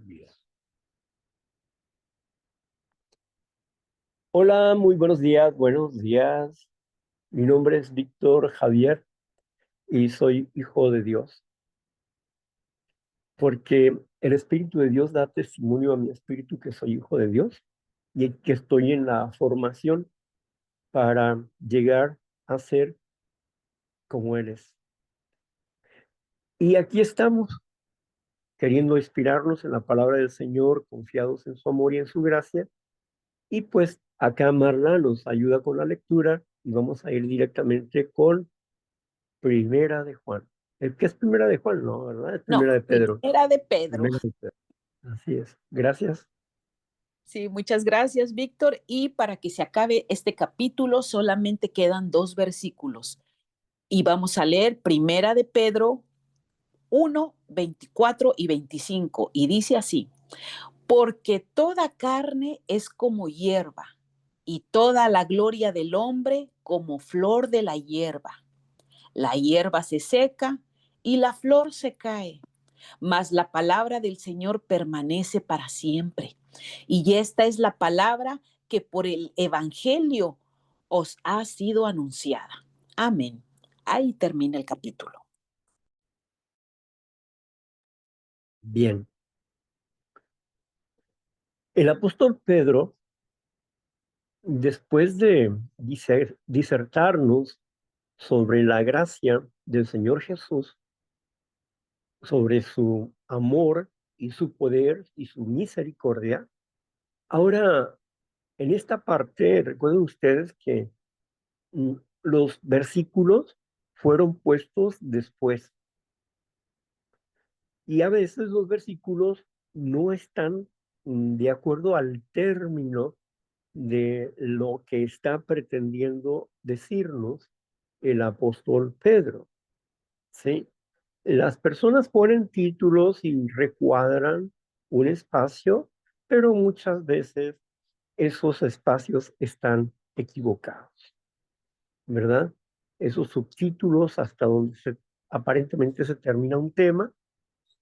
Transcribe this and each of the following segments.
Vida. Hola, muy buenos días, buenos días. Mi nombre es Víctor Javier y soy hijo de Dios, porque el Espíritu de Dios da testimonio a mi espíritu que soy hijo de Dios y que estoy en la formación para llegar a ser como Él es. Y aquí estamos, queriendo inspirarnos en la palabra del Señor, confiados en su amor y en su gracia. Y pues acá Marla nos ayuda con la lectura y vamos a ir directamente con Primera de Juan. ¿Qué es Primera de Juan? No, ¿verdad? Es No, Primera de Pedro. Primera de Pedro. Primera de Pedro. Así es. Gracias. Sí, muchas gracias, Víctor. Y para que se acabe este capítulo, solamente quedan 2 versículos. Y vamos a leer Primera de Pedro 1, 24 y 25. Y dice así: porque toda carne es como hierba, y toda la gloria del hombre como flor de la hierba. La hierba se seca y la flor se cae, mas la palabra del Señor permanece para siempre. Y esta es la palabra que por el Evangelio os ha sido anunciada. Amén. Ahí termina el capítulo. Bien. El apóstol Pedro, después de disertarnos sobre la gracia del Señor Jesús, sobre su amor y su poder y su misericordia, ahora en esta parte, recuerden ustedes que mm, los versículos fueron puestos después. Y a veces los versículos no están de acuerdo al término de lo que está pretendiendo decirnos el apóstol Pedro. ¿Sí? Las personas ponen títulos y recuadran un espacio, pero muchas veces esos espacios están equivocados, ¿verdad? Esos subtítulos hasta donde aparentemente se termina un tema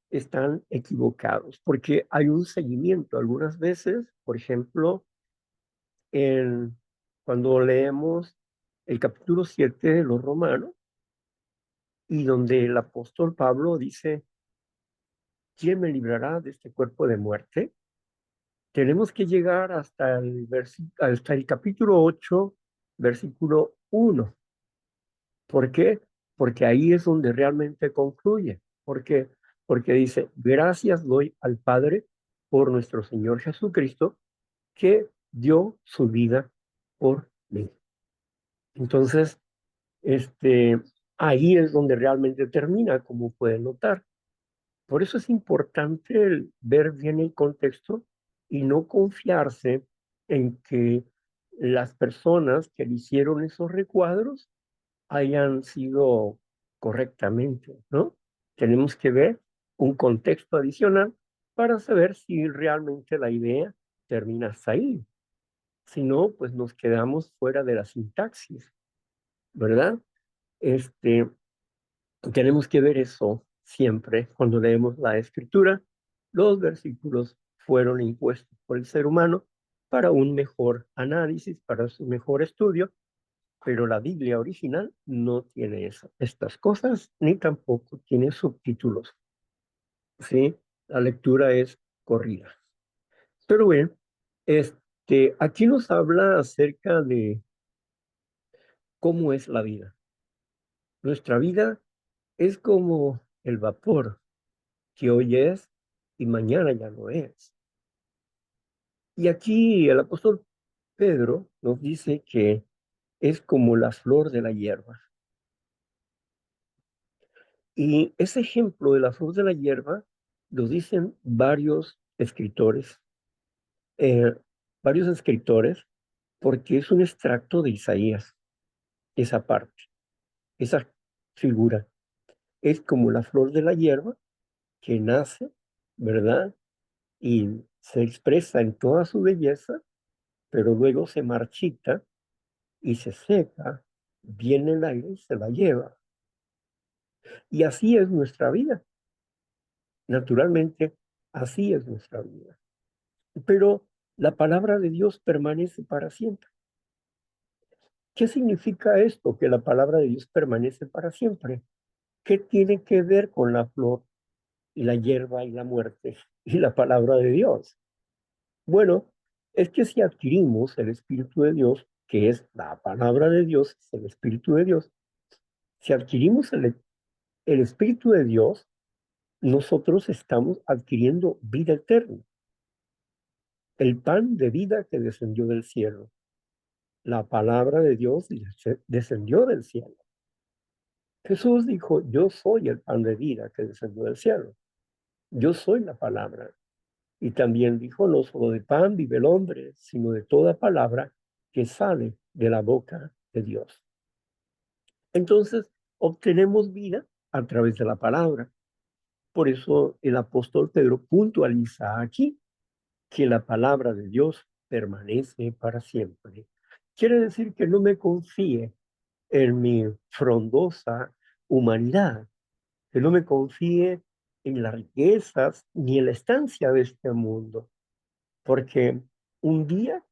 están equivocados, porque hay un seguimiento. Algunas veces, por ejemplo, en, cuando leemos el capítulo 7 de los Romanos, y donde el apóstol Pablo dice, ¿quién me librará de este cuerpo de muerte? Tenemos que llegar hasta el capítulo 8, versículo 1. ¿Por qué? Porque ahí es donde realmente concluye. ¿Por qué? Porque dice, gracias doy al Padre por nuestro Señor Jesucristo, que dio su vida por mí. Entonces, este, ahí es donde realmente termina, como pueden notar. Por eso es importante ver bien el contexto y no confiarse en que las personas que le hicieron esos recuadros hayan sido correctamente, ¿no? Tenemos que ver un contexto adicional para saber si realmente la idea termina hasta ahí. Si no, pues nos quedamos fuera de la sintaxis, ¿verdad? Este, tenemos que ver eso siempre cuando leemos la escritura. Los versículos fueron impuestos por el ser humano para un mejor análisis, para su mejor estudio, pero la Biblia original no tiene estas cosas, ni tampoco tiene subtítulos, ¿sí? La lectura es corrida. Pero bueno, aquí nos habla acerca de cómo es la vida. Nuestra vida es como el vapor, que hoy es y mañana ya no es. Y aquí el apóstol Pedro nos dice que es como la flor de la hierba. Y ese ejemplo de la flor de la hierba lo dicen eh, varios escritores, porque es un extracto de Isaías, esa parte, esa figura. Es como la flor de la hierba que nace, ¿verdad? Y se expresa en toda su belleza, pero luego se marchita y se seca, viene el aire y se la lleva. Y así es nuestra vida. Naturalmente, Así es nuestra vida. Pero la palabra de Dios permanece para siempre. ¿Qué significa esto, que la palabra de Dios permanece para siempre? ¿Qué tiene que ver con la flor y la hierba y la muerte y la palabra de Dios? Bueno, es que si adquirimos el Espíritu de Dios, que es la palabra de Dios, es el Espíritu de Dios, si adquirimos el Espíritu de Dios, nosotros estamos adquiriendo vida eterna, el pan de vida que descendió del cielo. La palabra de Dios descendió del cielo. Jesús dijo, yo soy el pan de vida que descendió del cielo. Yo soy la palabra. Y también dijo, no solo de pan vive el hombre, sino de toda palabra que sale de la boca de Dios. Entonces, obtenemos vida a través de la palabra. Por eso el apóstol Pedro puntualiza aquí que la palabra de Dios permanece para siempre. Quiere decir que no me confíe en mi frondosa humanidad, que no me confíe en las riquezas ni en la estancia de este mundo, porque un día,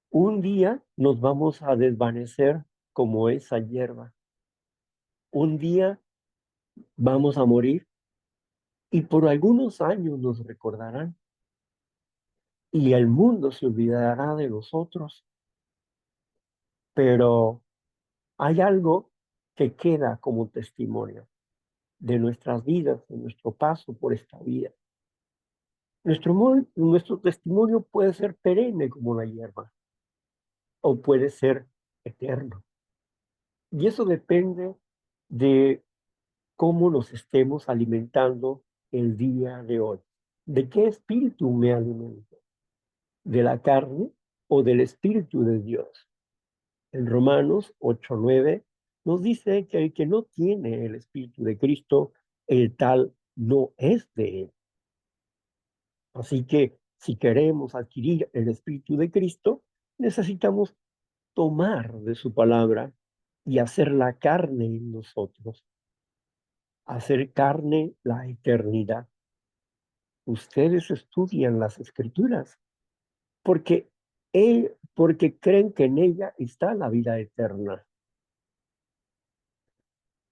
un día nos vamos a desvanecer como esa hierba. Un día vamos a morir y por algunos años nos recordarán y el mundo se olvidará de nosotros, pero hay algo que queda como testimonio de nuestras vidas, de nuestro paso por esta vida. Nuestro testimonio puede ser perenne como la hierba o puede ser eterno. Y eso depende de cómo nos estemos alimentando el día de hoy. ¿De qué espíritu me alimento? ¿De la carne o del espíritu de Dios? En Romanos 8:9 nos dice que el que no tiene el espíritu de Cristo, el tal no es de él. Así que si queremos adquirir el espíritu de Cristo, necesitamos tomar de su palabra y hacer la carne en nosotros, hacer carne la eternidad. Ustedes estudian las escrituras porque, porque creen que en ella está la vida eterna.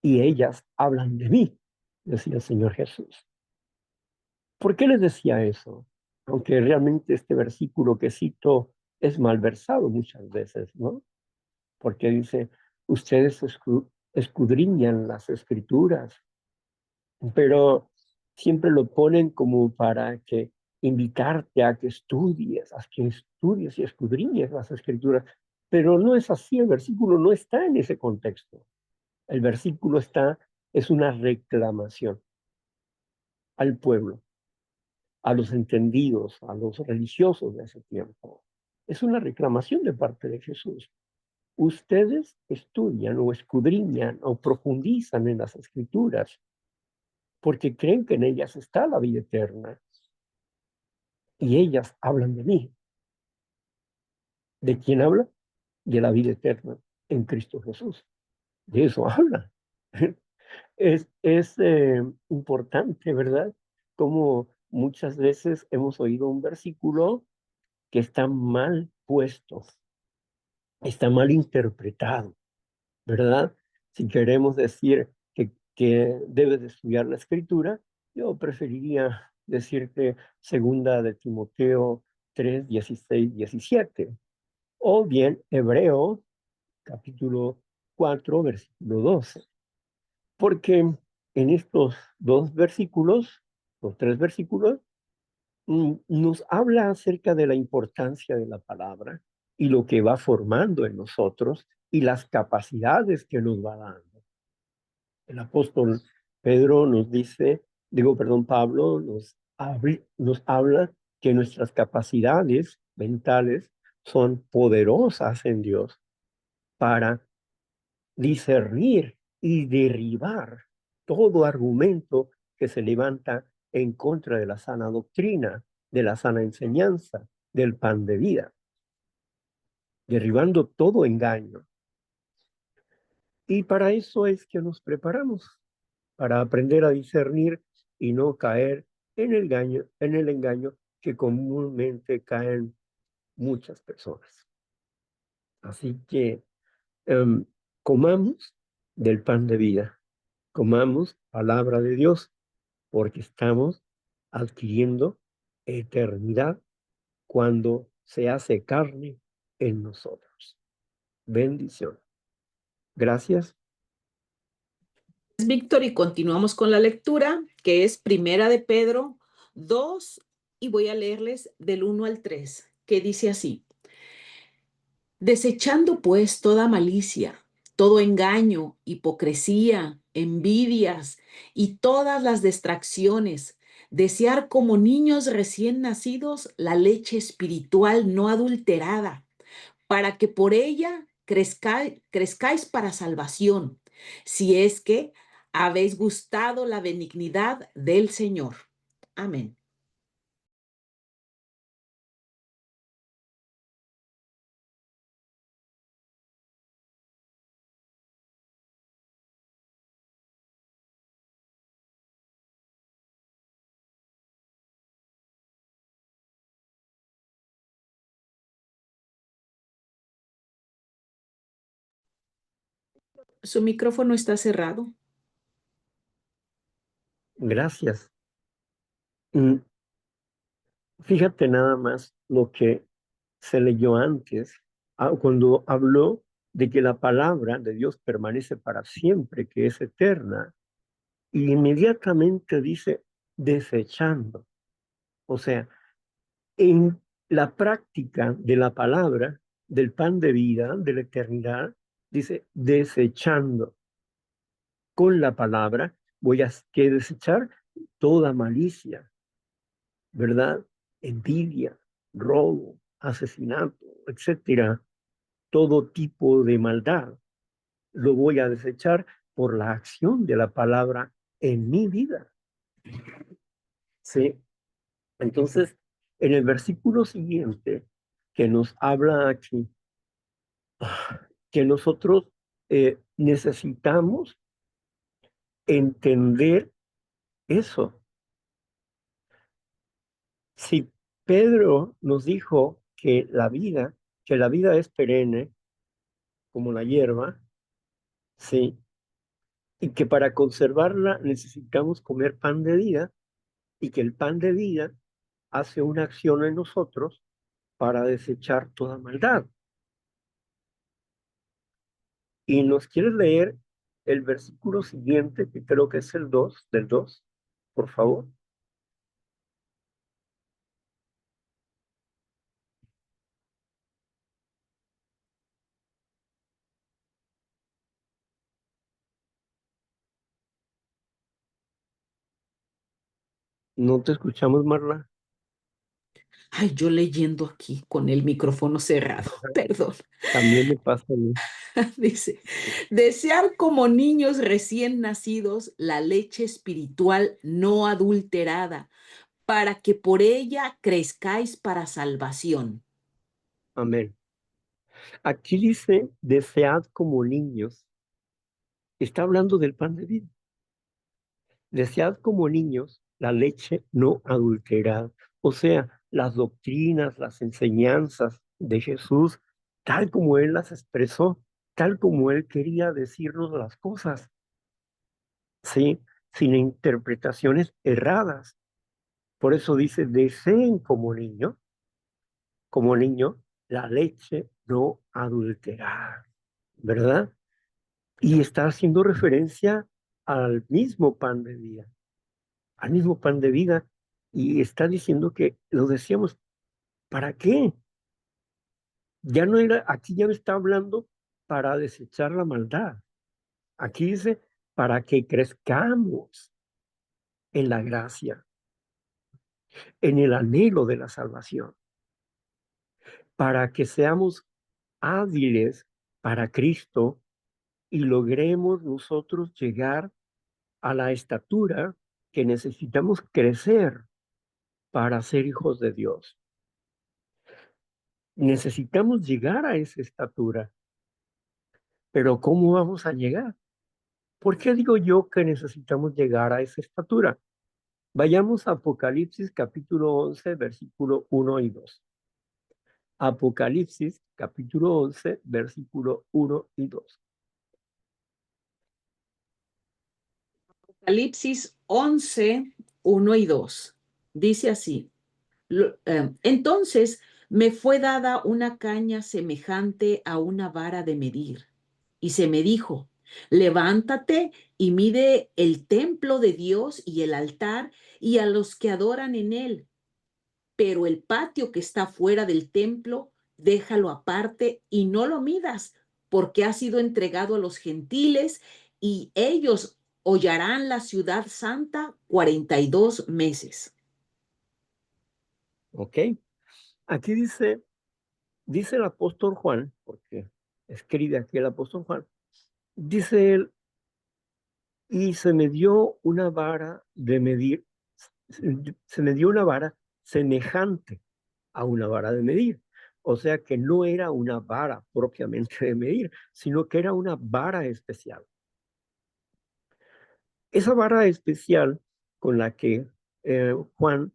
Y ellas hablan de mí, decía el Señor Jesús. ¿Por qué les decía eso? Aunque realmente este versículo que cito es malversado muchas veces, ¿no? Porque dice, ustedes escudriñan las escrituras, pero siempre lo ponen como para que invitarte a que estudies y escudriñes las escrituras. Pero no es así, el versículo no está en ese contexto. El versículo es una reclamación al pueblo, a los entendidos, a los religiosos de ese tiempo. Es una reclamación de parte de Jesús. Ustedes estudian o escudriñan o profundizan en las escrituras porque creen que en ellas está la vida eterna y ellas hablan de mí. ¿De quién habla? De la vida eterna en Cristo Jesús. De eso habla. Es importante, ¿verdad? Como muchas veces hemos oído un versículo que está mal puesto, está mal interpretado, ¿verdad? Si queremos decir que debes de estudiar la escritura, yo preferiría decirte segunda de Timoteo 3, 16, 17, o bien Hebreo capítulo 4, versículo 12, porque en estos dos versículos, los tres versículos, nos habla acerca de la importancia de la palabra y lo que va formando en nosotros y las capacidades que nos va dando. El apóstol Pedro nos dice, Pablo nos habla que nuestras capacidades mentales son poderosas en Dios para discernir y derribar todo argumento que se levanta en contra de la sana doctrina, de la sana enseñanza, del pan de vida, derribando todo engaño. Y para eso es que nos preparamos, para aprender a discernir y no caer en el engaño que comúnmente caen muchas personas. Así que comamos del pan de vida, comamos palabra de Dios, porque estamos adquiriendo eternidad cuando se hace carne en nosotros. Bendición. Gracias. Víctor, y continuamos con la lectura, que es Primera de Pedro 2, y voy a leerles del 1 al 3, que dice así: desechando pues toda malicia, todo engaño, hipocresía, envidias y todas las distracciones, desear como niños recién nacidos la leche espiritual no adulterada, para que por ella crezcáis para salvación, si es que habéis gustado la benignidad del Señor. Amén. Su micrófono está cerrado. Gracias. Fíjate nada más lo que se leyó antes, cuando habló de que la palabra de Dios permanece para siempre, que es eterna, y inmediatamente dice desechando. O sea, en la práctica de la palabra, del pan de vida, de la eternidad, dice desechando. Con la palabra voy a que desechar toda malicia, ¿verdad? Envidia, robo, asesinato, etcétera. Todo tipo de maldad lo voy a desechar por la acción de la palabra en mi vida. ¿Sí? Entonces, en el versículo siguiente que nos habla aquí, que nosotros necesitamos entender eso. Si Pedro nos dijo que la vida es perenne como la hierba, sí, y que para conservarla necesitamos comer pan de vida, y que el pan de vida hace una acción en nosotros para desechar toda maldad. Y nos quiere leer el versículo siguiente, que creo que es el 2 del 2, por favor. No te escuchamos, Marla. Ay, yo leyendo aquí con el micrófono cerrado, perdón. También me pasa a mí. Dice, desear como niños recién nacidos la leche espiritual no adulterada, para que por ella crezcáis para salvación. Amén. Aquí dice, desead como niños. Está hablando del pan de vida. Desead como niños la leche no adulterada, o sea, las doctrinas, las enseñanzas de Jesús, tal como Él las expresó, tal como Él quería decirnos las cosas, ¿sí? Sin interpretaciones erradas. Por eso dice, deseen como niño, la leche no adulterada, ¿verdad? Y está haciendo referencia al mismo pan de vida, al mismo pan de vida, y está diciendo que lo decíamos, ¿para qué? Ya no era, aquí ya no está hablando para desechar la maldad. Aquí dice para que crezcamos en la gracia, en el anhelo de la salvación, para que seamos hábiles para Cristo y logremos nosotros llegar a la estatura que necesitamos crecer para ser hijos de Dios. Necesitamos llegar a esa estatura, pero ¿cómo vamos a llegar? ¿Por qué digo yo que necesitamos llegar a esa estatura? Vayamos a Apocalipsis capítulo 11, versículo 1 y 2. Apocalipsis capítulo 11, versículo 1 y 2. Apocalipsis 11, 1 y 2. Dice así. Entonces me fue dada una caña semejante a una vara de medir, y se me dijo, levántate y mide el templo de Dios y el altar y a los que adoran en él, pero el patio que está fuera del templo, déjalo aparte y no lo midas, porque ha sido entregado a los gentiles y ellos hollarán la ciudad santa 42 meses. ¿Ok? Aquí dice el apóstol Juan, porque escribe aquí el apóstol Juan, dice él, y se me dio una vara de medir, se me dio una vara semejante a una vara de medir. O sea que no era una vara propiamente de medir, sino que era una vara especial. Esa vara especial con la que Juan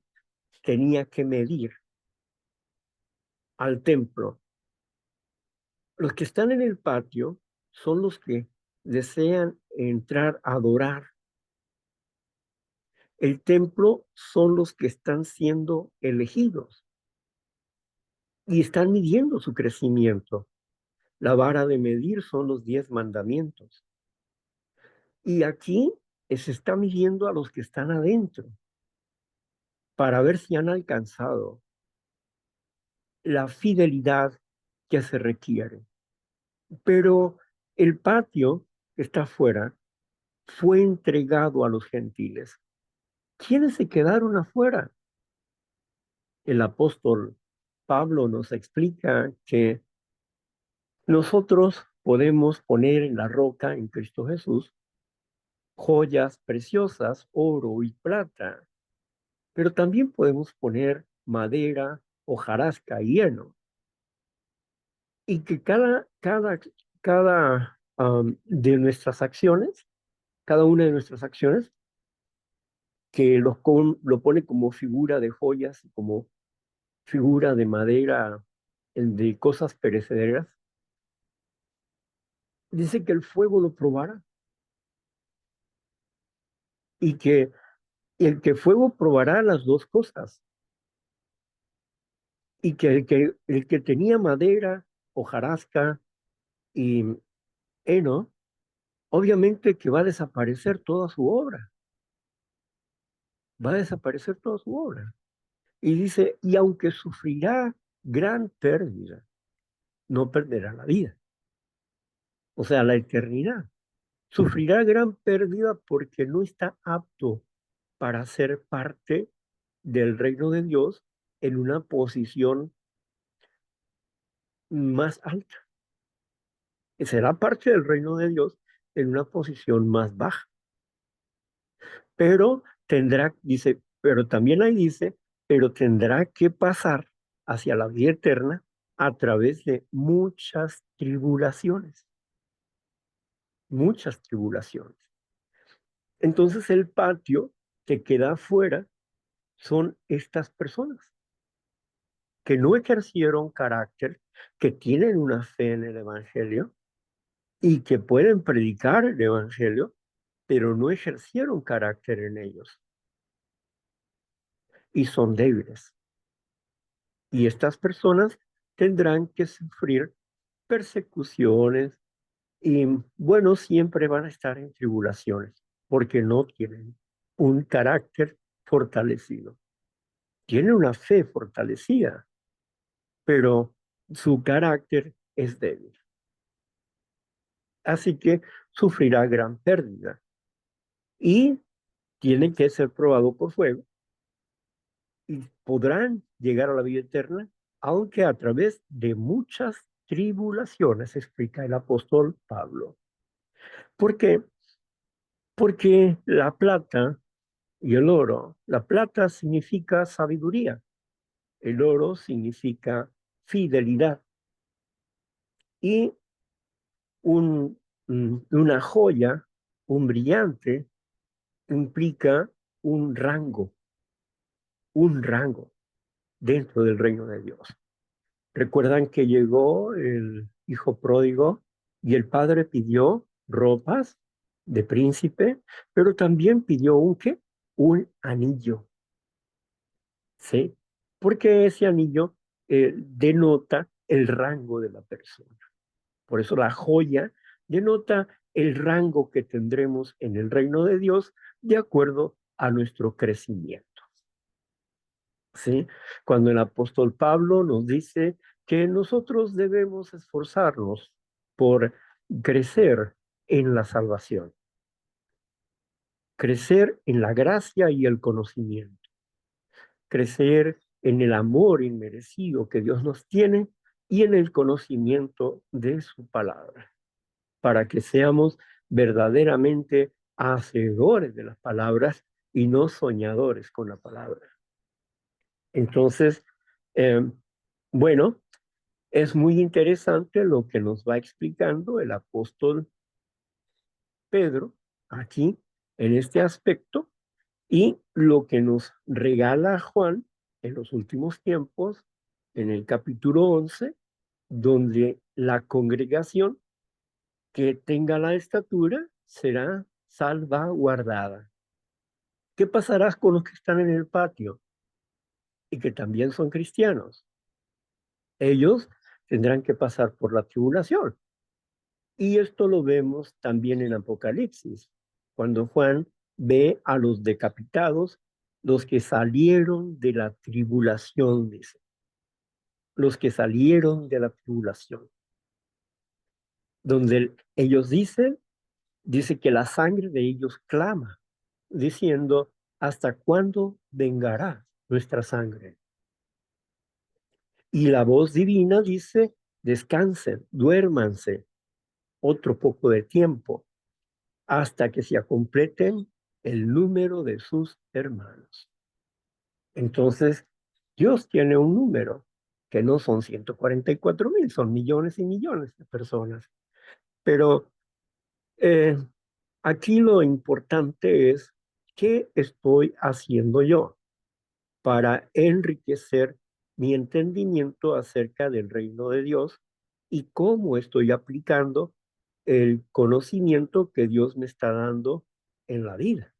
tenía que medir al templo. Los que están en el patio son los que desean entrar a adorar. El templo son los que están siendo elegidos y están midiendo su crecimiento. La vara de medir son los 10 mandamientos. Y aquí se está midiendo a los que están adentro para ver si han alcanzado la fidelidad que se requiere. Pero el patio que está afuera fue entregado a los gentiles. ¿Quiénes se quedaron afuera? El apóstol Pablo nos explica que nosotros podemos poner en la roca, en Cristo Jesús, joyas preciosas, oro y plata, pero también podemos poner madera, hojarasca y heno. Y que cada de nuestras acciones, cada una de nuestras acciones, que lo pone como figura de joyas, como figura de madera, de cosas perecederas, dice que el fuego lo probará y que el que fuego probará las dos cosas y que el que tenía madera, hojarasca y heno, obviamente que va a desaparecer toda su obra, va a desaparecer toda su obra. Y dice, y aunque sufrirá gran pérdida, no perderá la vida, o sea, la eternidad. Sufrirá gran pérdida porque no está apto para ser parte del reino de Dios en una posición más alta. Será parte del reino de Dios en una posición más baja. Pero tendrá, dice, pero también ahí dice, pero tendrá que pasar hacia la vida eterna a través de muchas tribulaciones, muchas tribulaciones. Entonces el patio que queda afuera son estas personas que no ejercieron carácter, que tienen una fe en el Evangelio y que pueden predicar el Evangelio, pero no ejercieron carácter en ellos y son débiles. Y estas personas tendrán que sufrir persecuciones y, bueno, siempre van a estar en tribulaciones porque no tienen un carácter fortalecido. Tienen una fe fortalecida, pero su carácter es débil. Así que sufrirá gran pérdida y tienen que ser probados por fuego y podrán llegar a la vida eterna, aunque a través de muchas tribulaciones, explica el apóstol Pablo. ¿Por qué? Porque la plata y el oro, la plata significa sabiduría, el oro significa fidelidad y una joya, un brillante, implica un rango dentro del reino de Dios. Recuerdan que llegó el hijo pródigo y el padre pidió ropas de príncipe, pero también pidió un ¿qué? Un anillo, ¿sí? Porque ese anillo denota el rango de la persona. Por eso la joya denota el rango que tendremos en el reino de Dios de acuerdo a nuestro crecimiento. ¿Sí? Cuando el apóstol Pablo nos dice que nosotros debemos esforzarnos por crecer en la salvación, crecer en la gracia y el conocimiento, crecer en el amor inmerecido que Dios nos tiene y en el conocimiento de su palabra, para que seamos verdaderamente hacedores de las palabras y no soñadores con la palabra. Entonces, eh, bueno, es muy interesante lo que nos va explicando el apóstol Pedro aquí en este aspecto y lo que nos regala Juan en los últimos tiempos, en el capítulo 11, donde la congregación que tenga la estatura será salvaguardada. ¿Qué pasará con los que están en el patio y que también son cristianos? Ellos tendrán que pasar por la tribulación. Y esto lo vemos también en Apocalipsis, cuando Juan ve a los decapitados, los que salieron de la tribulación, dice, los que salieron de la tribulación, donde ellos dice que la sangre de ellos clama, diciendo, ¿hasta cuándo vengará nuestra sangre? Y la voz divina dice, descansen, duérmanse otro poco de tiempo hasta que se completen el número de sus hermanos. Entonces, Dios tiene un número que no son 144,000, son millones y millones de personas. Pero eh, aquí lo importante es, ¿qué estoy haciendo yo para enriquecer mi entendimiento acerca del reino de Dios y cómo estoy aplicando el conocimiento que Dios me está dando en la vida?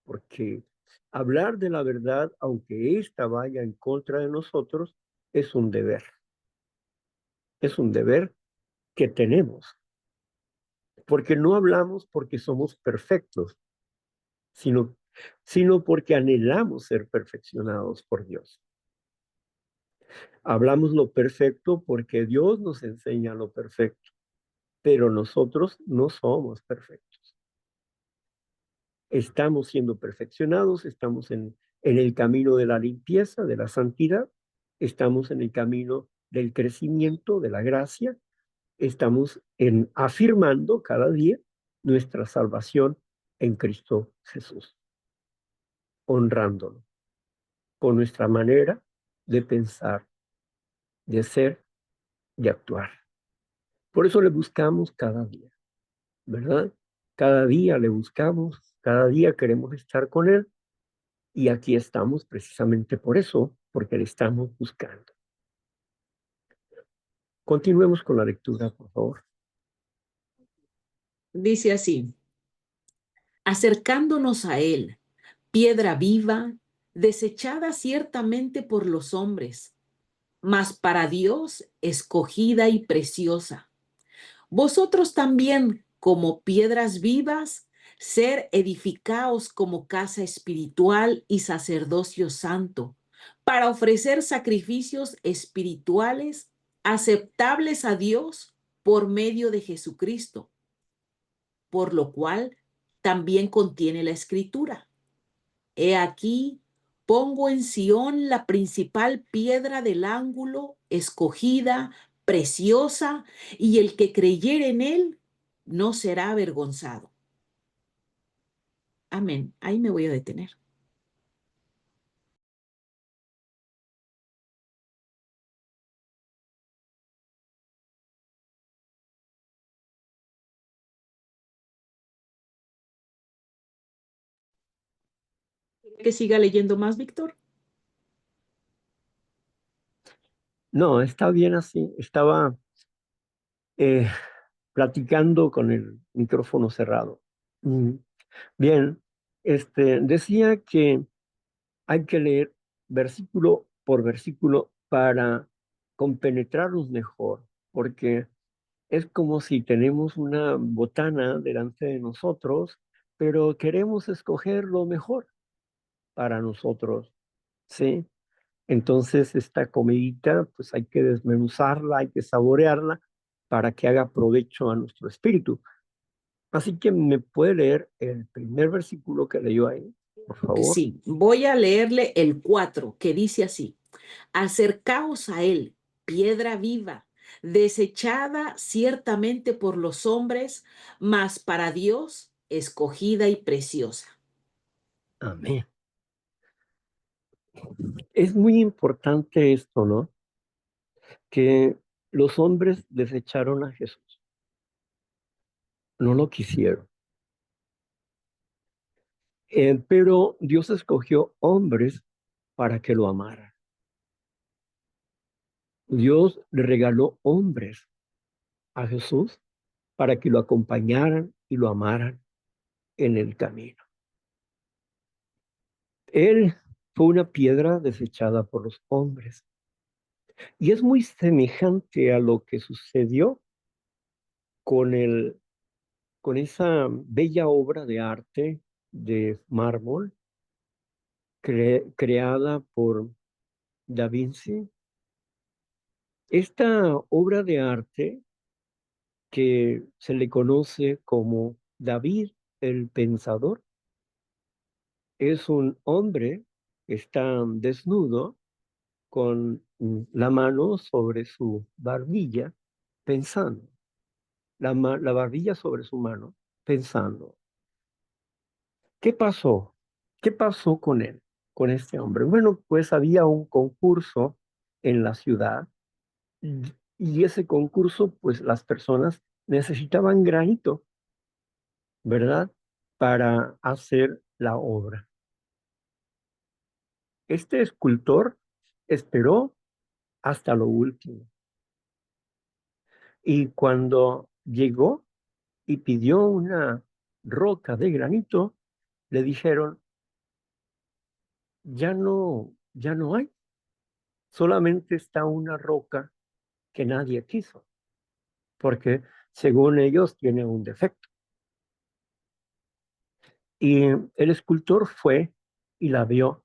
Porque hablar de la verdad, aunque ésta vaya en contra de nosotros, es un deber que tenemos, porque no hablamos porque somos perfectos, sino, sino porque anhelamos ser perfeccionados por Dios. Hablamos lo perfecto porque Dios nos enseña lo perfecto, pero nosotros no somos perfectos. Estamos siendo perfeccionados, estamos en el camino de la limpieza, de la santidad, estamos en el camino del crecimiento, de la gracia, estamos afirmando cada día nuestra salvación en Cristo Jesús, honrándolo con nuestra manera de pensar, de ser, de actuar. Por eso le buscamos cada día, ¿verdad? Cada día le buscamos, cada día queremos estar con Él. Y aquí estamos precisamente por eso, porque le estamos buscando. Continuemos con la lectura, por favor. Dice así, acercándonos a él, piedra viva, desechada ciertamente por los hombres, mas para Dios escogida y preciosa. Vosotros también, como piedras vivas, ser edificaos como casa espiritual y sacerdocio santo, para ofrecer sacrificios espirituales aceptables a Dios por medio de Jesucristo, por lo cual también contiene la escritura. He aquí, pongo en Sión la principal piedra del ángulo, escogida, preciosa, y el que creyere en él no será avergonzado. Amén. Ahí me voy a detener. que siga leyendo más, Víctor? No, está bien así. Estaba eh, platicando con el micrófono cerrado. Mm, Bien, decía que hay que leer versículo por versículo para compenetrarnos mejor, porque es como si tenemos una botana delante de nosotros, pero queremos escoger lo mejor para nosotros, ¿sí? Entonces, esta comidita, pues hay que desmenuzarla, hay que saborearla para que haga provecho a nuestro espíritu. Así que me puede leer el primer versículo que leyó ahí, por favor. Sí, voy a leerle el 4 que dice así: acercaos a él, piedra viva, desechada ciertamente por los hombres, mas para Dios escogida y preciosa. Amén. Es muy importante esto, ¿no? Que los hombres desecharon a Jesús, no lo quisieron. Pero Dios escogió hombres para que lo amaran. Dios le regaló hombres a Jesús para que lo acompañaran y lo amaran en el camino. Él fue una piedra desechada por los hombres. Y es muy semejante a lo que sucedió con, con esa bella obra de arte de mármol creada por Da Vinci. Esta obra de arte que se le conoce como David el Pensador es un hombre que está desnudo con la mano sobre su barbilla pensando, la barbilla sobre su mano pensando. ¿Qué pasó? ¿Qué pasó con él, con este hombre? Bueno, pues había un concurso en la ciudad y y ese concurso, pues las personas necesitaban granito, ¿verdad? Para hacer la obra. Este escultor esperó hasta lo último y cuando llegó y pidió una roca de granito, le dijeron, ya no hay, solamente está una roca que nadie quiso, porque según ellos tiene un defecto. Y el escultor fue y la vio.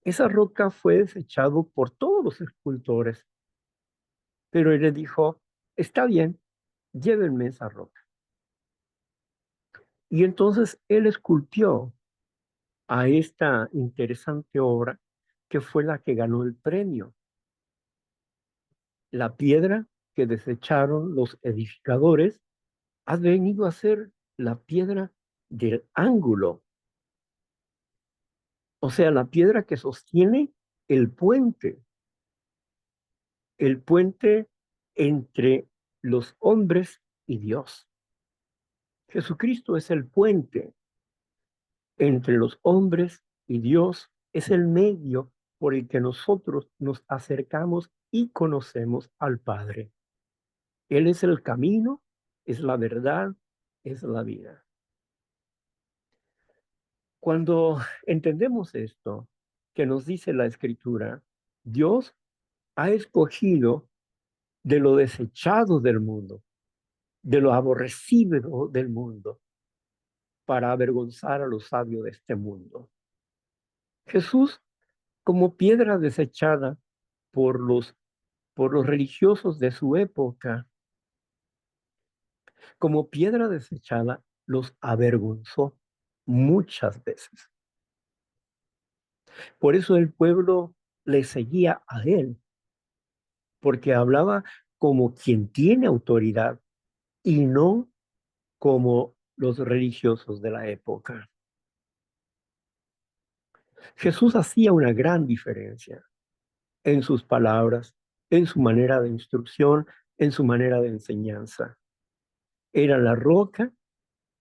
Esa roca fue desechado por todos los escultores, pero él le dijo, está bien, llévenme esa roca. Y entonces él esculpió a esta interesante obra que fue la que ganó el premio. La piedra que desecharon los edificadores ha venido a ser la piedra del ángulo, o sea, la piedra que sostiene el puente entre los hombres y Dios. Jesucristo es el puente entre los hombres y Dios, es el medio por el que nosotros nos acercamos y conocemos al Padre. Él es el camino, es la verdad, es la vida. Cuando entendemos esto, que nos dice la Escritura, Dios ha escogido de lo desechado del mundo, de lo aborrecido del mundo, para avergonzar a los sabios de este mundo. Jesús, como piedra desechada por por los religiosos de su época, como piedra desechada, los avergonzó muchas veces. Por eso el pueblo le seguía a él, porque hablaba como quien tiene autoridad y no como los religiosos de la época. Jesús hacía una gran diferencia en sus palabras, en su manera de instrucción, en su manera de enseñanza. Era la roca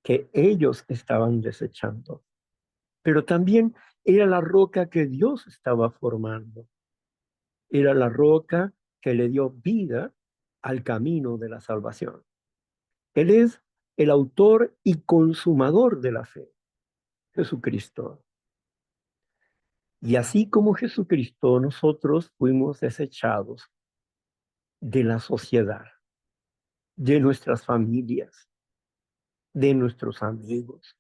que ellos estaban desechando. Pero también Era la roca que Dios estaba formando. Era la roca que le dio vida al camino de la salvación. Él es el autor y consumador de la fe, Jesucristo. Y así como Jesucristo, nosotros fuimos desechados de la sociedad, de nuestras familias, de nuestros amigos.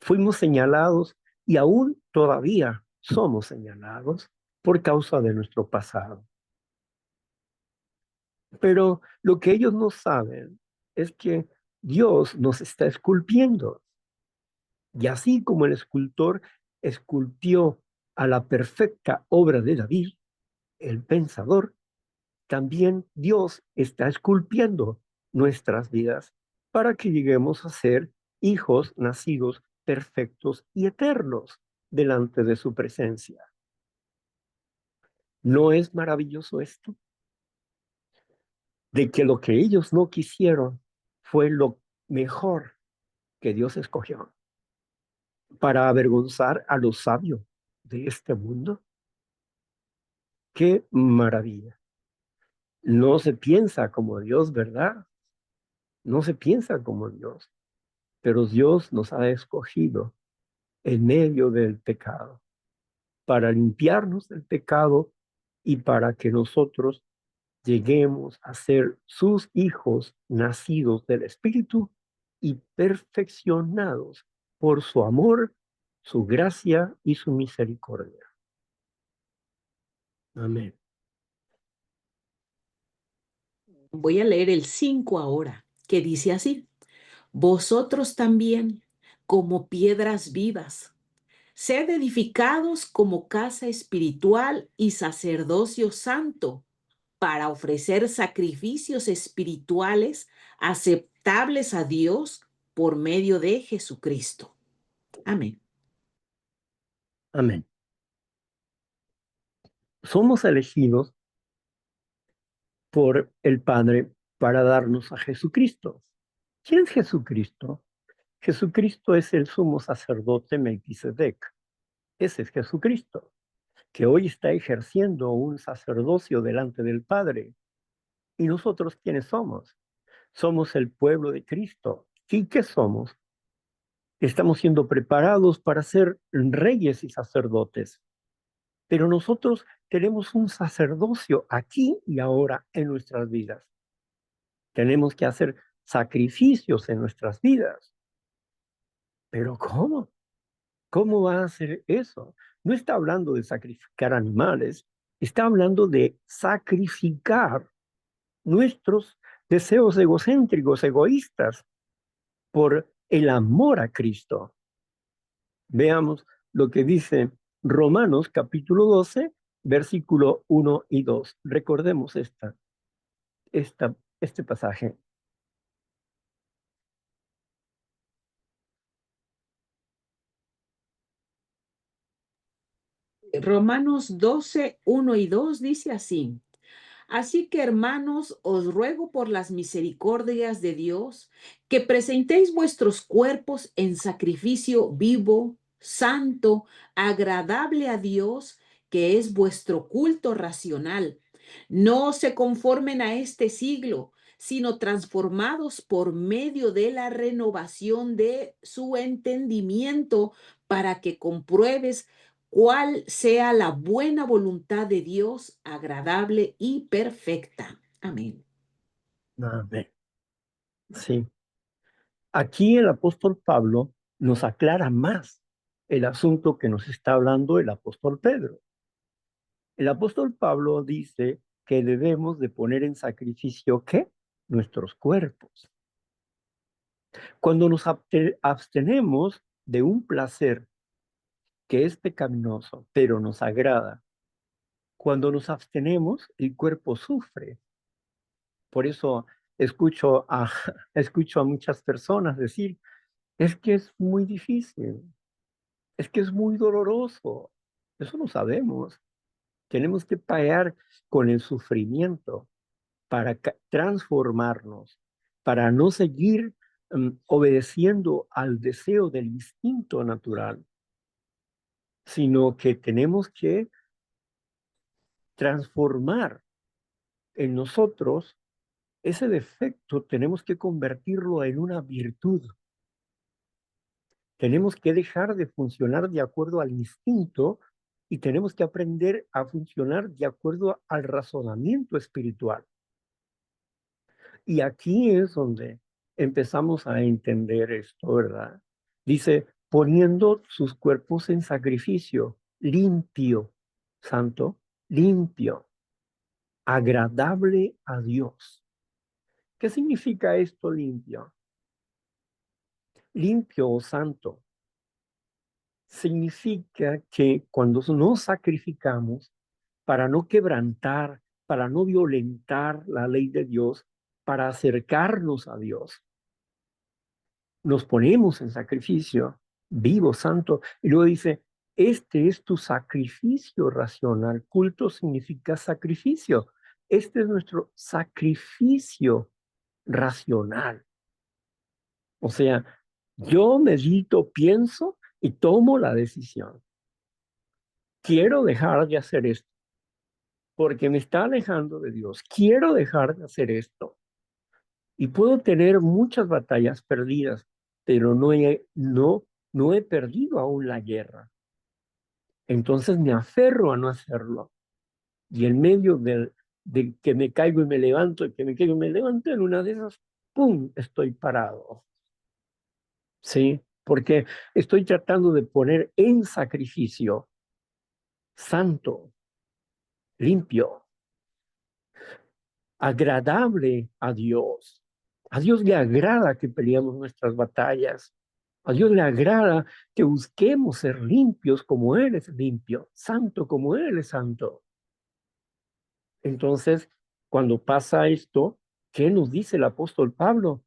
Fuimos señalados y aún todavía somos señalados por causa de nuestro pasado. Pero lo que ellos no saben es que Dios nos está esculpiendo. Y así como el escultor esculpió a la perfecta obra de David, el pensador, también Dios está esculpiendo nuestras vidas para que lleguemos a ser hijos nacidos perfectos y eternos delante de su presencia. ¿No es maravilloso esto? De que lo que ellos no quisieron fue lo mejor que Dios escogió para avergonzar a los sabios de este mundo. ¡Qué maravilla! No se piensa como Dios, ¿verdad? No se piensa como Dios, pero Dios nos ha escogido en medio del pecado para limpiarnos del pecado y para que nosotros lleguemos a ser sus hijos nacidos del Espíritu y perfeccionados por su amor, su gracia y su misericordia. Amén. Voy a leer el 5 ahora, que dice así: vosotros también, como piedras vivas, sed edificados como casa espiritual y sacerdocio santo, para ofrecer sacrificios espirituales aceptables a Dios por medio de Jesucristo. Amén. Amén. Somos elegidos por el Padre para darnos a Jesucristo. ¿Quién es Jesucristo? Jesucristo es el sumo sacerdote Melquisedec. Ese es Jesucristo, que hoy está ejerciendo un sacerdocio delante del Padre. ¿Y nosotros quiénes somos? Somos el pueblo de Cristo. ¿Y qué somos? Estamos siendo preparados para ser reyes y sacerdotes. Pero nosotros tenemos un sacerdocio aquí y ahora en nuestras vidas. Tenemos que hacer sacrificios en nuestras vidas. ¿Pero cómo? ¿Cómo va a hacer eso? No está hablando de sacrificar animales, está hablando de sacrificar nuestros deseos egocéntricos, egoístas, por el amor a Cristo. Veamos lo que dice Romanos capítulo 12, versículo 1 y 2. Recordemos este pasaje. Romanos 12, 1 y 2 dice así: así que, hermanos, os ruego por las misericordias de Dios que presentéis vuestros cuerpos en sacrificio vivo, santo, agradable a Dios, que es vuestro culto racional. No se conformen a este siglo, sino transformados por medio de la renovación de su entendimiento, para que compruebes cuál sea la buena voluntad de Dios, agradable y perfecta. Amén. Amén. Sí. Aquí el apóstol Pablo nos aclara más el asunto que nos está hablando el apóstol Pedro. El apóstol Pablo dice que debemos de poner en sacrificio, ¿qué? Nuestros cuerpos. Cuando nos abstenemos de un placer que es pecaminoso, pero nos agrada, cuando nos abstenemos, el cuerpo sufre. Por eso escucho a muchas personas decir, es que es muy difícil, es que es muy doloroso. Eso no sabemos. Tenemos que pagar con el sufrimiento para transformarnos, para no seguir obedeciendo al deseo del instinto natural. sino que tenemos que transformar en nosotros ese defecto, tenemos que convertirlo en una virtud. Tenemos que dejar de funcionar de acuerdo al instinto y tenemos que aprender a funcionar de acuerdo al razonamiento espiritual. Y aquí es donde empezamos a entender esto, ¿verdad? Dice, poniendo sus cuerpos en sacrificio, limpio, santo, limpio, agradable a Dios. ¿Qué significa esto limpio? Limpio o santo significa que cuando nos sacrificamos para no quebrantar, para no violentar la ley de Dios, para acercarnos a Dios, nos ponemos en sacrificio vivo, santo, y luego dice, este es tu sacrificio racional. Culto significa sacrificio. Este es nuestro sacrificio racional. O sea, yo medito, pienso y tomo la decisión. Quiero dejar de hacer esto porque me está alejando de Dios. Quiero dejar de hacer esto. Y puedo tener muchas batallas perdidas, pero no he perdido aún la guerra. Entonces me aferro a no hacerlo. Y en medio de que me caigo y me levanto, y que me caigo y me levanto, en una de esas, ¡pum!, estoy parado. ¿Sí? Porque estoy tratando de poner en sacrificio santo, limpio, agradable a Dios. A Dios le agrada que peleemos nuestras batallas. A Dios le agrada que busquemos ser limpios como Él es limpio, santo como Él es santo. Entonces, cuando pasa esto, ¿qué nos dice el apóstol Pablo?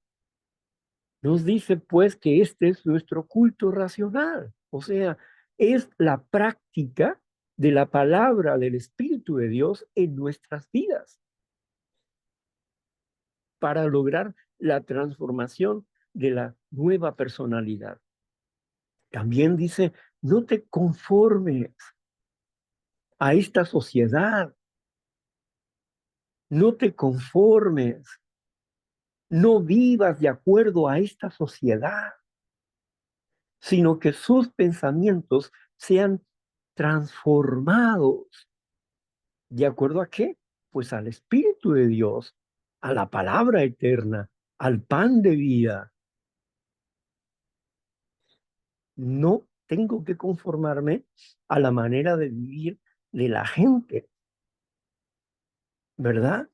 Nos dice pues que este es nuestro culto racional. O sea, es la práctica de la palabra del Espíritu de Dios en nuestras vidas para lograr la transformación de la nueva personalidad. También dice, no te conformes a esta sociedad, no te conformes, no vivas de acuerdo a esta sociedad, sino que sus pensamientos sean transformados. ¿De acuerdo a qué? Pues al Espíritu de Dios, a la palabra eterna, al pan de vida. No tengo que conformarme a la manera de vivir de la gente, ¿verdad?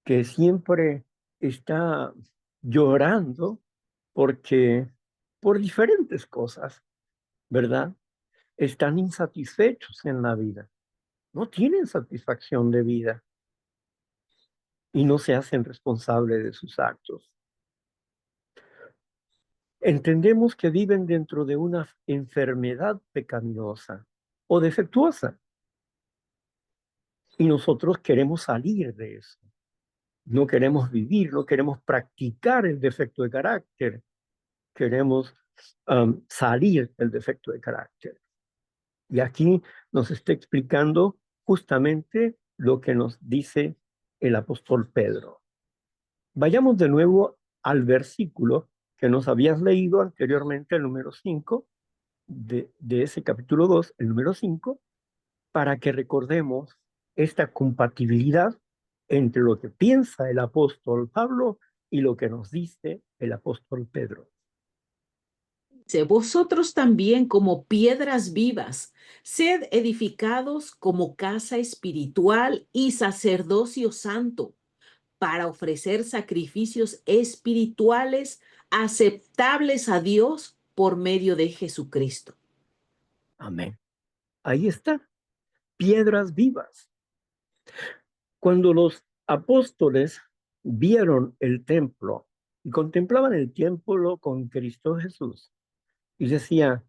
Que siempre está llorando porque por diferentes cosas, ¿verdad? Están insatisfechos en la vida, no tienen satisfacción de vida y no se hacen responsables de sus actos. Entendemos que viven dentro de una enfermedad pecaminosa o defectuosa y nosotros queremos salir de eso. No queremos vivir, no queremos practicar el defecto de carácter, queremos salir del defecto de carácter. Y aquí nos está explicando justamente lo que nos dice el apóstol Pedro. Vayamos de nuevo al versículo que nos habías leído anteriormente, el número 5 de ese capítulo 2, el número 5, para que recordemos esta compatibilidad entre lo que piensa el apóstol Pablo y lo que nos dice el apóstol Pedro. Dice, vosotros también como piedras vivas, sed edificados como casa espiritual y sacerdocio santo, para ofrecer sacrificios espirituales aceptables a Dios por medio de Jesucristo. Amén. Ahí está, piedras vivas. Cuando los apóstoles vieron el templo y contemplaban el templo con Cristo Jesús y decía,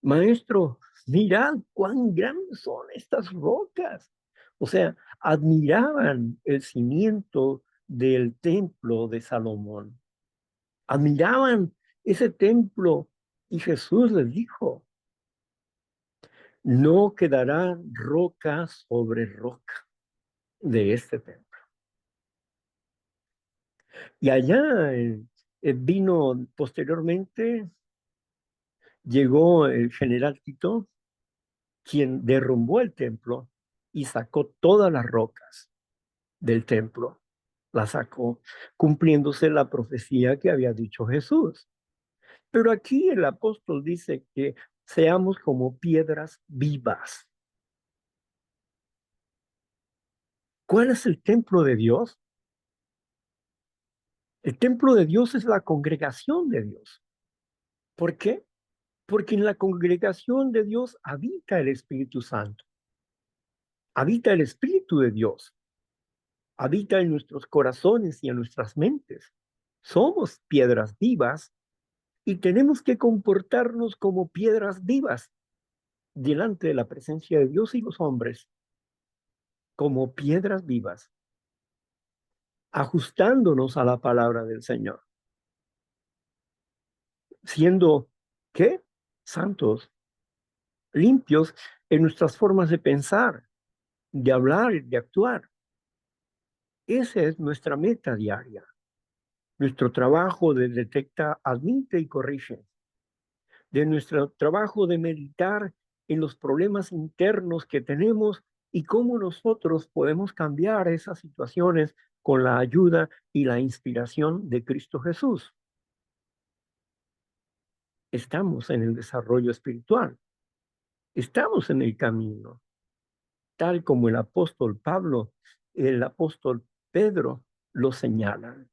Maestro, mirad cuán grandes son estas rocas. O sea, admiraban el cimiento del templo de Salomón. Admiraban ese templo y Jesús les dijo, No quedará roca sobre roca de este templo. Y allá vino posteriormente, llegó el general Tito, quien derrumbó el templo y sacó todas las rocas del templo. Las sacó, cumpliéndose la profecía que había dicho Jesús. Pero aquí el apóstol dice que seamos como piedras vivas. ¿Cuál es el templo de Dios? El templo de Dios es la congregación de Dios. ¿Por qué? Porque en la congregación de Dios habita el Espíritu Santo, habita el Espíritu de Dios, habita en nuestros corazones y en nuestras mentes. Somos piedras vivas y tenemos que comportarnos como piedras vivas delante de la presencia de Dios y los hombres, como piedras vivas, ajustándonos a la palabra del Señor, siendo, ¿qué? Santos, limpios en nuestras formas de pensar, de hablar y de actuar. Esa es nuestra meta diaria. Nuestro trabajo de detecta, admite y corrige. De nuestro trabajo de meditar en los problemas internos que tenemos y cómo nosotros podemos cambiar esas situaciones con la ayuda y la inspiración de Cristo Jesús. Estamos en el desarrollo espiritual. Estamos en el camino, tal como el apóstol Pablo, el apóstol Pedro lo señalan.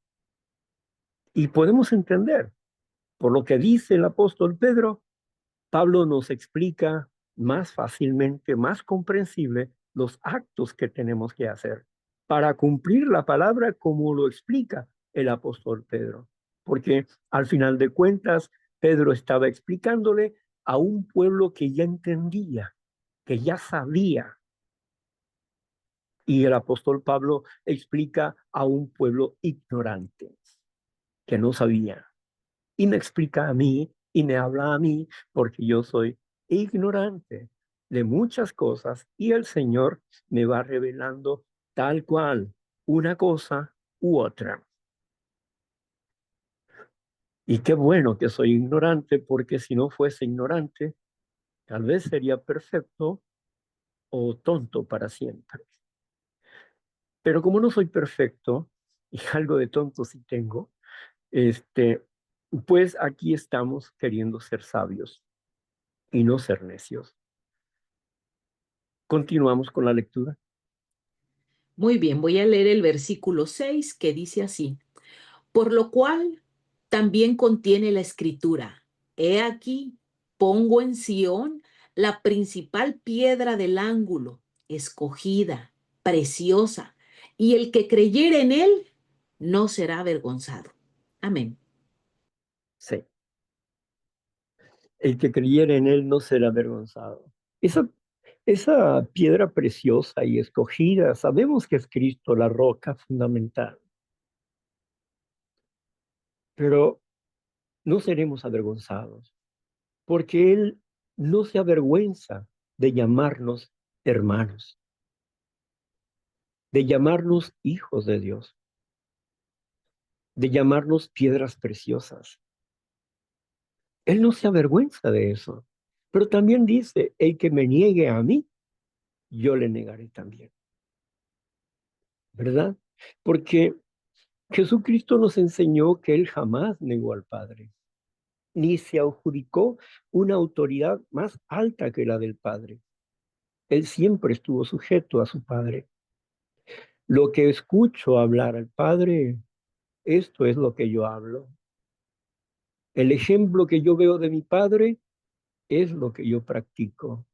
Y podemos entender, por lo que dice el apóstol Pedro, Pablo nos explica más fácilmente, más comprensible, los actos que tenemos que hacer para cumplir la palabra como lo explica el apóstol Pedro. Porque al final de cuentas, Pedro estaba explicándole a un pueblo que ya entendía, que ya sabía. Y el apóstol Pablo explica a un pueblo ignorante, que no sabía. Y me explica a mí y me habla a mí porque yo soy ignorante de muchas cosas y el Señor me va revelando tal cual una cosa u otra. Y qué bueno que soy ignorante porque si no fuese ignorante, tal vez sería perfecto o tonto para siempre. Pero como no soy perfecto y algo de tonto sí tengo, este, pues aquí estamos queriendo ser sabios y no ser necios. Continuamos con la lectura. Muy bien, voy a leer el versículo 6 que dice así. Por lo cual también contiene la escritura. He aquí, pongo en Sión la principal piedra del ángulo, escogida, preciosa, y el que creyere en él no será avergonzado. Amén. Sí. El que creyere en él no será avergonzado. Esa piedra preciosa y escogida, sabemos que es Cristo, la roca fundamental, pero no seremos avergonzados, porque Él no se avergüenza de llamarnos hermanos, de llamarnos hijos de Dios, de llamarnos piedras preciosas. Él no se avergüenza de eso, pero también dice, el que me niegue a mí, yo le negaré también, ¿verdad? Porque Jesucristo nos enseñó que Él jamás negó al Padre, ni se adjudicó una autoridad más alta que la del Padre. Él siempre estuvo sujeto a su Padre. Lo que escucho hablar al Padre, esto es lo que yo hablo. El ejemplo que yo veo de mi Padre es lo que yo practico.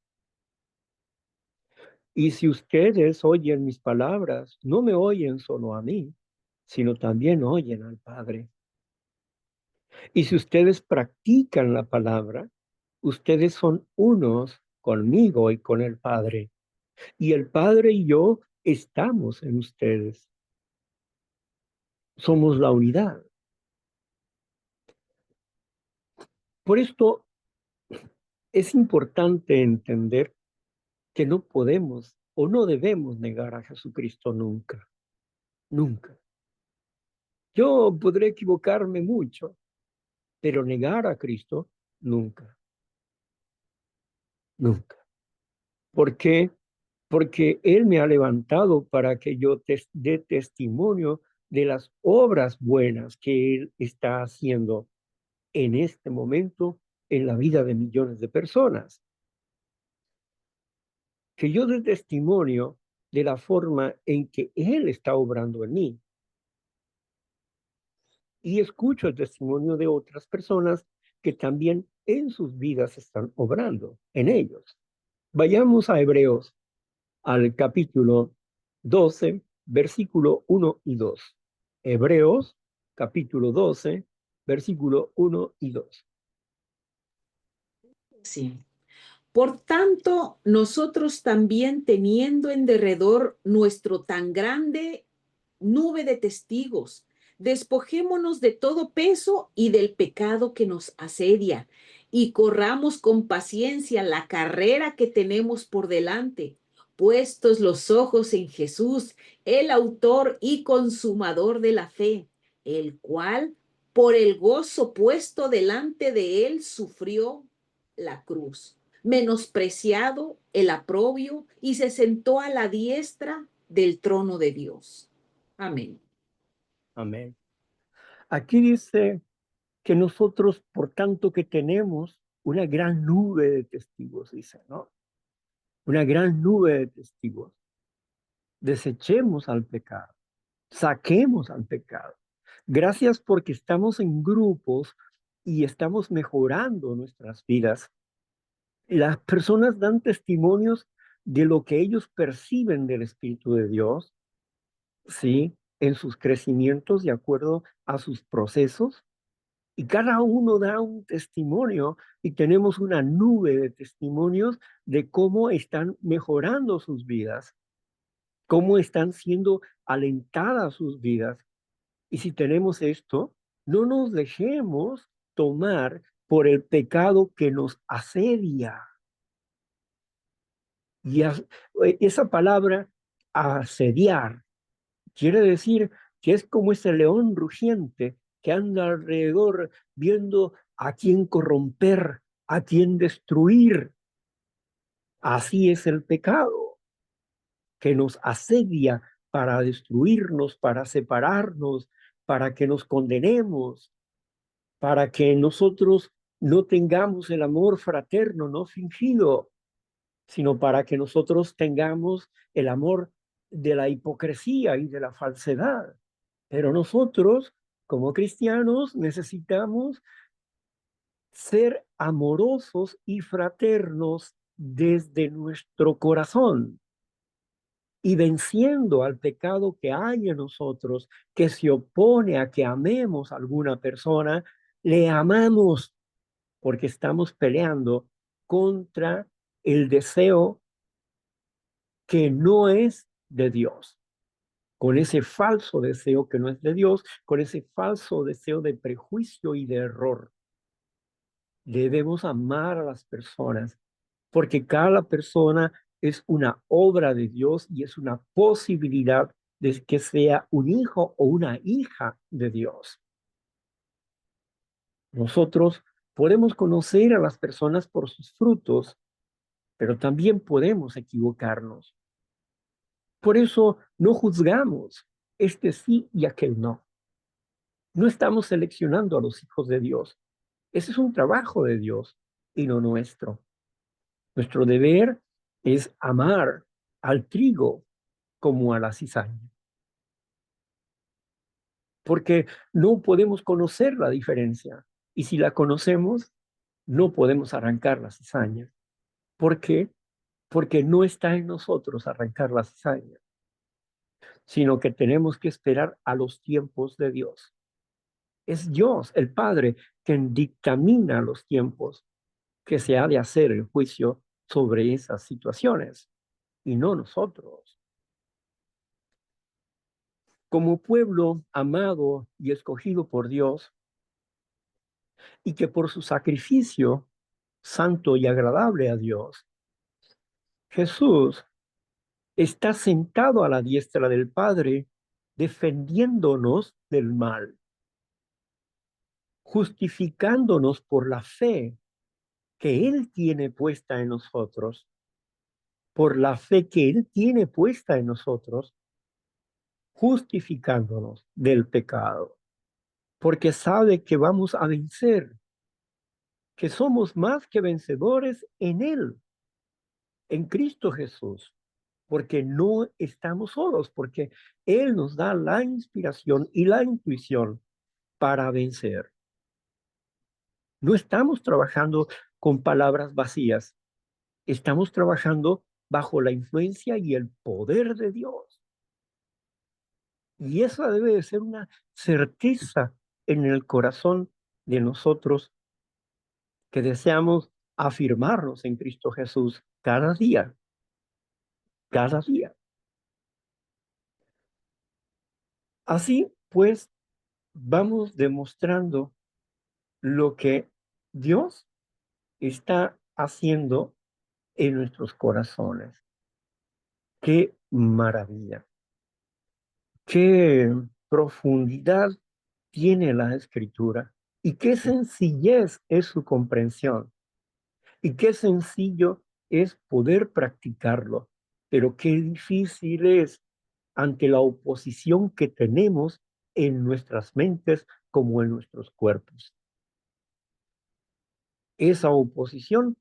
Y si ustedes oyen mis palabras, no me oyen solo a mí, sino también oyen al Padre. Y si ustedes practican la palabra, ustedes son unos conmigo y con el Padre. Y el Padre y yo estamos en ustedes. Somos la unidad. Por esto es importante entender que no podemos o no debemos negar a Jesucristo nunca, nunca. Yo podré equivocarme mucho, pero negar a Cristo nunca, nunca. ¿Por qué? Porque Él me ha levantado para que yo dé testimonio de las obras buenas que Él está haciendo en este momento en la vida de millones de personas. Que yo dé testimonio de la forma en que Él está obrando en mí. Y escucho el testimonio de otras personas que también en sus vidas están obrando en ellos. Vayamos a Hebreos, al capítulo 12, versículo 1 y 2. Hebreos, capítulo 12, versículo 1 y 2. Sí. Por tanto, nosotros también teniendo en derredor nuestro tan grande nube de testigos, despojémonos de todo peso y del pecado que nos asedia, y corramos con paciencia la carrera que tenemos por delante, puestos los ojos en Jesús, el autor y consumador de la fe, el cual, por el gozo puesto delante de él, sufrió la cruz, menospreciado el aprobio, y se sentó a la diestra del trono de Dios. Amén. Amén. Aquí dice que nosotros, por tanto que tenemos una gran nube de testigos, dice, ¿no? Una gran nube de testigos. Desechemos al pecado, saquemos al pecado. Gracias porque estamos en grupos y estamos mejorando nuestras vidas. Las personas dan testimonios de lo que ellos perciben del Espíritu de Dios, ¿sí? En sus crecimientos de acuerdo a sus procesos. Y cada uno da un testimonio y tenemos una nube de testimonios de cómo están mejorando sus vidas, cómo están siendo alentadas sus vidas. Y si tenemos esto, no nos dejemos tomar por el pecado que nos asedia. Y esa palabra asediar quiere decir que es como ese león rugiente que anda alrededor viendo a quién corromper, a quién destruir. Así es el pecado, que nos asedia para destruirnos, para separarnos, para que nos condenemos, para que nosotros no tengamos el amor fraterno, no fingido, sino para que nosotros tengamos el amor de la hipocresía y de la falsedad. Pero nosotros, como cristianos, necesitamos ser amorosos y fraternos desde nuestro corazón y venciendo al pecado que hay en nosotros, que se opone a que amemos a alguna persona, le amamos porque estamos peleando contra el deseo que no es de Dios, con ese falso deseo que no es de Dios, con ese falso deseo de prejuicio y de error. Debemos amar a las personas porque cada persona es una obra de Dios y es una posibilidad de que sea un hijo o una hija de Dios. Nosotros podemos conocer a las personas por sus frutos, pero también podemos equivocarnos. Por eso no juzgamos este sí y aquel no. No estamos seleccionando a los hijos de Dios. Ese es un trabajo de Dios y no nuestro. Nuestro deber es amar al trigo como a la cizaña, porque no podemos conocer la diferencia y si la conocemos, no podemos arrancar la cizaña. ¿Por qué? Porque no está en nosotros arrancar la cizaña, sino que tenemos que esperar a los tiempos de Dios. Es Dios, el Padre, quien dictamina los tiempos que se ha de hacer el juicio sobre esas situaciones y no nosotros. Como pueblo amado y escogido por Dios y que por su sacrificio santo y agradable a Dios, Jesús está sentado a la diestra del Padre, defendiéndonos del mal, justificándonos por la fe que Él tiene puesta en nosotros, por la fe que Él tiene puesta en nosotros, justificándonos del pecado, porque sabe que vamos a vencer, que somos más que vencedores en Él, en Cristo Jesús, porque no estamos solos, porque Él nos da la inspiración y la intuición para vencer. No estamos trabajando con palabras vacías, estamos trabajando bajo la influencia y el poder de Dios. Y esa debe de ser una certeza en el corazón de nosotros que deseamos afirmarnos en Cristo Jesús cada día, cada día. Así pues, vamos demostrando lo que Dios está haciendo en nuestros corazones. Qué maravilla, qué profundidad tiene la escritura y qué sencillez es su comprensión y qué sencillo es poder practicarlo, pero qué difícil es ante la oposición que tenemos en nuestras mentes como en nuestros cuerpos. Esa oposición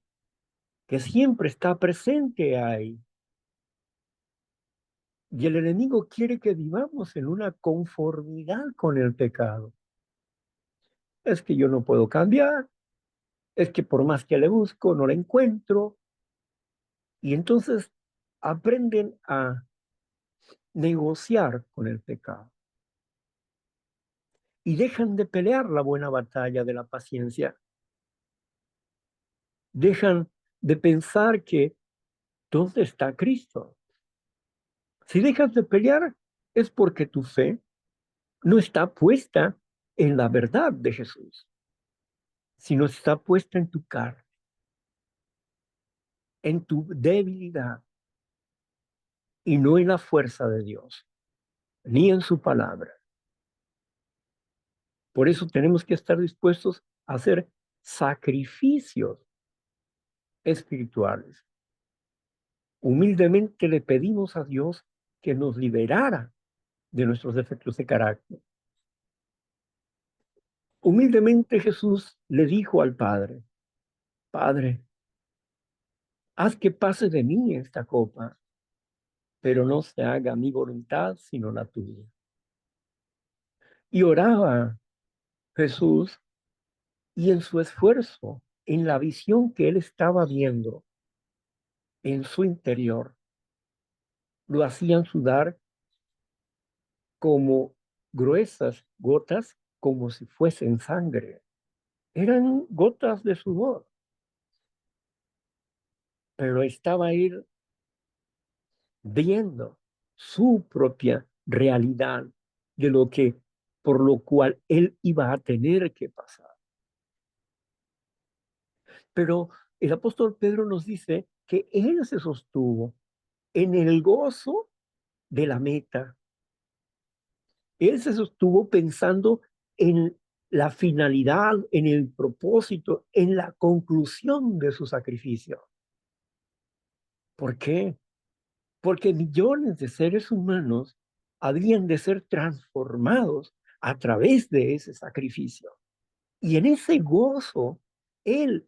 que siempre está presente ahí. Y el enemigo quiere que vivamos en una conformidad con el pecado. Es que yo no puedo cambiar, es que por más que le busco, no la encuentro. Y entonces aprenden a negociar con el pecado y dejan de pelear la buena batalla de la paciencia. Dejan de pensar que ¿dónde está Cristo? Si dejas de pelear es porque tu fe no está puesta en la verdad de Jesús, sino está puesta en tu carne, en tu debilidad y no en la fuerza de Dios, ni en su palabra. Por eso tenemos que estar dispuestos a hacer sacrificios espirituales. Humildemente le pedimos a Dios que nos liberara de nuestros defectos de carácter. Humildemente Jesús le dijo al Padre, Padre, haz que pase de mí esta copa, pero no se haga mi voluntad sino la tuya. Y oraba Jesús y en su esfuerzo, en la visión que él estaba viendo en su interior, lo hacían sudar como gruesas gotas, como si fuesen sangre. Eran gotas de sudor, pero estaba él viendo su propia realidad de lo que, por lo cual él iba a tener que pasar. Pero el apóstol Pedro nos dice que él se sostuvo en el gozo de la meta. Él se sostuvo pensando en la finalidad, en el propósito, en la conclusión de su sacrificio. ¿Por qué? Porque millones de seres humanos habían de ser transformados a través de ese sacrificio. Y en ese gozo, él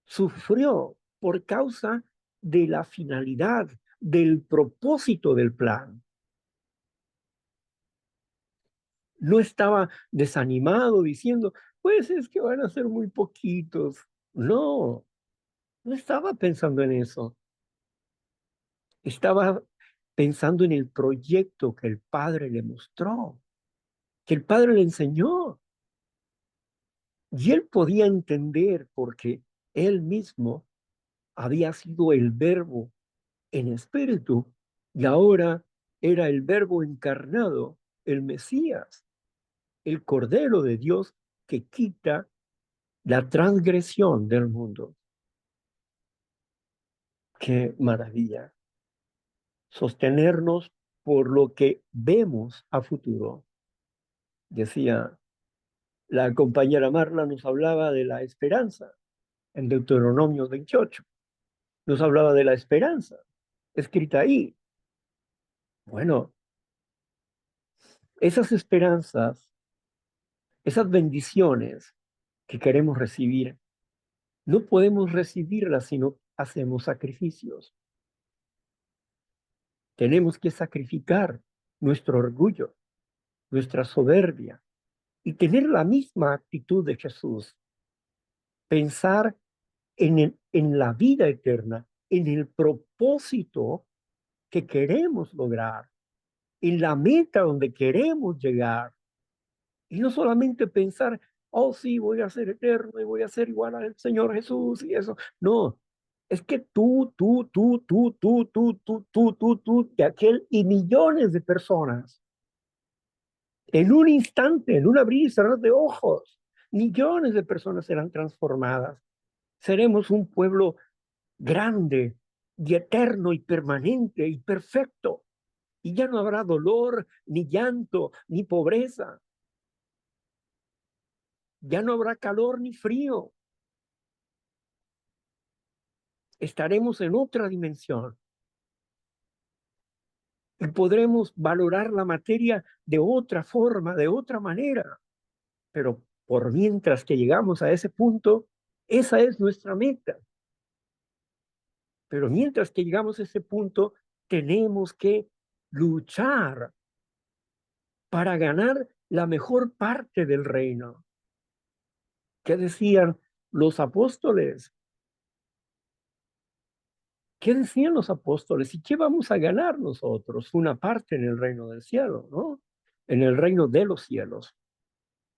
sufrió por causa de la finalidad, del propósito del plan. No estaba desanimado diciendo, pues es que van a ser muy poquitos. No, no estaba pensando en eso. Estaba pensando en el proyecto que el Padre le mostró, que el Padre le enseñó. Y él podía entender porque él mismo había sido el verbo en espíritu y ahora era el verbo encarnado, el Mesías, el Cordero de Dios que quita la transgresión del mundo. Qué maravilla. Sostenernos por lo que vemos a futuro. Decía, la compañera Marla nos hablaba de la esperanza en Deuteronomio 28. Nos hablaba de la esperanza escrita ahí. Bueno, esas esperanzas, esas bendiciones que queremos recibir, no podemos recibirlas si no hacemos sacrificios. Tenemos que sacrificar nuestro orgullo, nuestra soberbia y tener la misma actitud de Jesús. Pensar en la vida eterna, en el propósito que queremos lograr, en la meta donde queremos llegar. Y no solamente pensar, oh sí, voy a ser eterno y voy a ser igual al Señor Jesús y eso. No, es que tú, de aquel y millones de personas, en un instante, en un abrir y cerrar de ojos, millones de personas serán transformadas. Seremos un pueblo grande y eterno y permanente y perfecto. Y ya no habrá dolor, ni llanto, ni pobreza. Ya no habrá calor ni frío. Estaremos en otra dimensión y podremos valorar la materia de otra forma, de otra manera. Pero por mientras que llegamos a ese punto, esa es nuestra meta. Pero mientras que llegamos a ese punto, tenemos que luchar para ganar la mejor parte del reino. ¿Qué decían los apóstoles? ¿Qué decían los apóstoles? ¿Y qué vamos a ganar nosotros? Una parte en el reino del cielo, ¿no? En el reino de los cielos,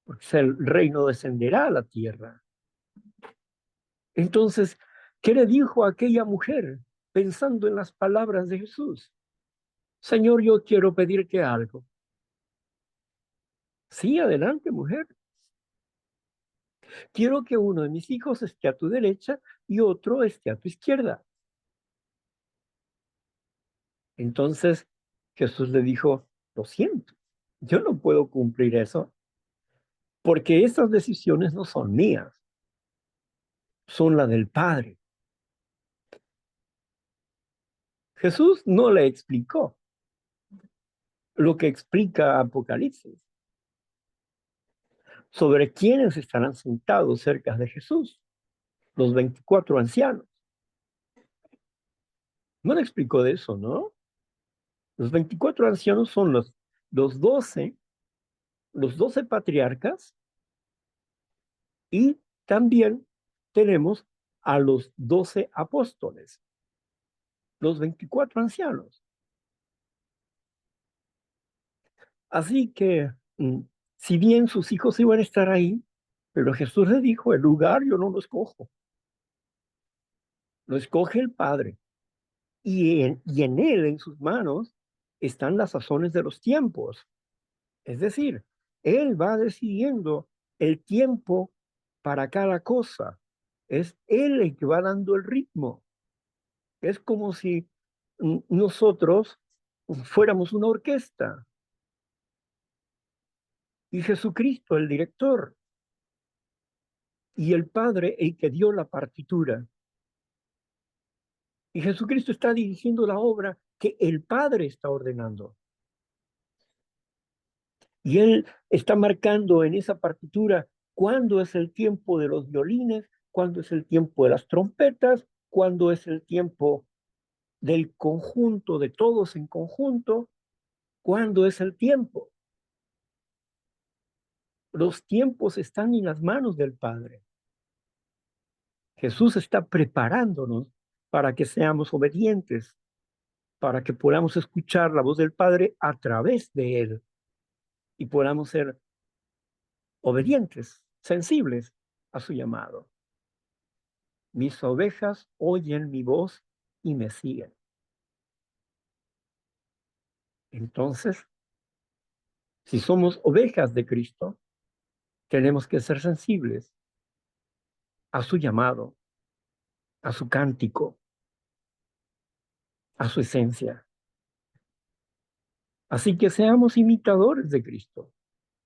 porque el reino descenderá a la tierra. Entonces, ¿qué le dijo a aquella mujer pensando en las palabras de Jesús? Señor, yo quiero pedirte algo. Sí, adelante, mujer. Quiero que uno de mis hijos esté a tu derecha y otro esté a tu izquierda. Entonces Jesús le dijo, lo siento, yo no puedo cumplir eso porque esas decisiones no son mías, son las del Padre. Jesús no le explicó lo que explica Apocalipsis sobre quiénes estarán sentados cerca de Jesús, los 24 ancianos. No le explicó de eso, ¿no? Los 24 ancianos son los 12, los 12 patriarcas y también tenemos a los 12 apóstoles, los 24 ancianos. Así que, si bien sus hijos iban a estar ahí, pero Jesús le dijo, el lugar yo no lo escojo, lo escoge el Padre. Y en él, en sus manos, están las sazones de los tiempos. Es decir, él va decidiendo el tiempo para cada cosa. Es él el que va dando el ritmo. Es como si nosotros fuéramos una orquesta y Jesucristo el director y el Padre el que dio la partitura. Y Jesucristo está dirigiendo la obra que el Padre está ordenando. Y Él está marcando en esa partitura cuándo es el tiempo de los violines, cuándo es el tiempo de las trompetas, cuándo es el tiempo del conjunto, de todos en conjunto, cuándo es el tiempo. Los tiempos están en las manos del Padre. Jesús está preparándonos para que seamos obedientes, para que podamos escuchar la voz del Padre a través de Él y podamos ser obedientes, sensibles a su llamado. Mis ovejas oyen mi voz y me siguen. Entonces, si somos ovejas de Cristo, tenemos que ser sensibles a su llamado, a su cántico. a su esencia. Así que seamos imitadores de Cristo,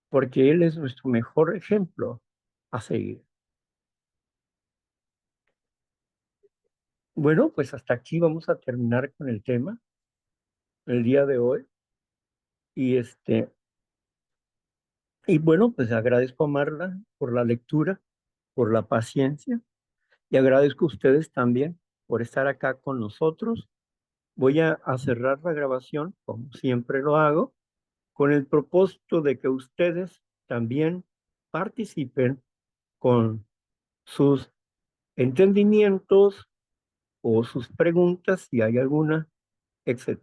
porque Él es nuestro mejor ejemplo a seguir. Bueno, pues hasta aquí vamos a terminar con el tema el día de hoy. Y y bueno, pues agradezco a Marla por la lectura, por la paciencia, y agradezco a ustedes también por estar acá con nosotros. Voy a cerrar la grabación, como siempre lo hago, con el propósito de que ustedes también participen con sus entendimientos o sus preguntas, si hay alguna, etc.